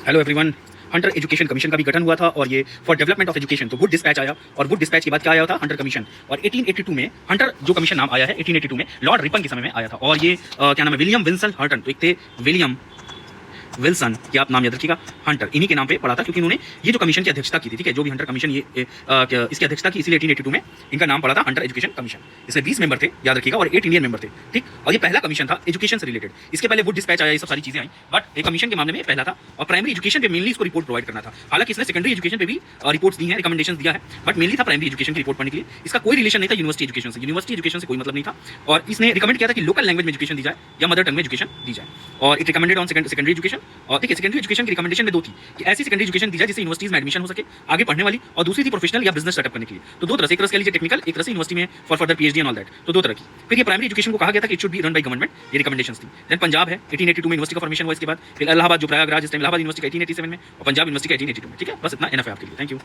Hello everyone. Hunter education commission का भी गठन हुआ था और ये फॉर डेवलपमेंट ऑफ एजुकेशन, तो वुड डिस्पैच आया और वुड डिस्पैच के बाद क्या आया था, हंटर कमीशन। और 1882 में हंटर जो कमीशन नाम आया है 1882 में लॉर्ड रिपन के समय में आया था। और ये क्या नाम है, विलियम विल्सन हंटर, तो एक थे विलियम विल्सन, क्या आप नाम याद रखिएगा, हंटर, इन्हीं के नाम पे पड़ा था क्योंकि उन्होंने ये जो कमीशन की अध्यक्षता की थी, ठीक है, जो भी हंटर कमीशन ये इसकी अध्यक्षता की, इसलिए 1882 में इनका नाम पड़ा था हंटर एजुकेशन कमीशन। इसमें 20 मेंबर थे, याद रखिएगा, और 8 इंडियन मेंबर थे, ठीक। और ये पहला कमीशन था एजुकेशन से रिलेटेड। इसके पहले वुड डिस्पैच आया, ये सब सारी चीजें आई, बट एक कमीशन के मामले में पहला था। और प्राइमरी एजुकेशन पे मेनली इसको रिपोर्ट प्रोवाइड करना था। हालांकि इसने सेकेंडरी एजुकेशन पे भी रिपोर्ट्स दी हैं, रिकमेंडेशन दिया है, बट मेनली था प्राइमरी एजुकेशन की रिपोर्ट पढ़ने के लिए। इसका कोई रिलेशन नहीं था यूनिवर्सिटी एजुकेशन से, यूनिवर्सिटी एजुकेशन से कोई मतलब नहीं था। और इसने रिकमेंड किया था कि लोकल लैंग्वेज में एजुकेशन दी जाए या मदर टंग में एजुकेशन दी जाए। और it recommended on secondary education. और ठीक है, सेकेंडरी एजुकेशन की रिकमेंडेशन में दो थी कि ऐसी सेकेंडरी एजुकेशन दी जाए जिससे यूनिवर्सिटीज में एडमिशन हो सके आगे पढ़ने वाली, और दूसरी थी प्रोफेशनल या बिजनेस सेटअप करने के लिए। तो दो तरह से, एक तरह से कह लीजिए टेक्निकल, एक तरह से यूनिवर्सिटी में for further PhD and all that, तो दो तरह की। फिर ये प्राइमरी एजुकेशन को कहा गया था कि it should be run by government, ये रिकमेंडेशंस थी। देन पंजाब है, 1882 में यूनिवर्सिटी का फॉर्मेशन हुआ। इसके बाद फिर इलाहाबाद, जो प्रयागराज इस टाइम इलाहाबाद यूनिवर्सिटी का 1887 में, और पंजाब यूनिवर्सिटी का 1882 में, ठीक है। बस इतना इनफ है आपके लिए। Thank you.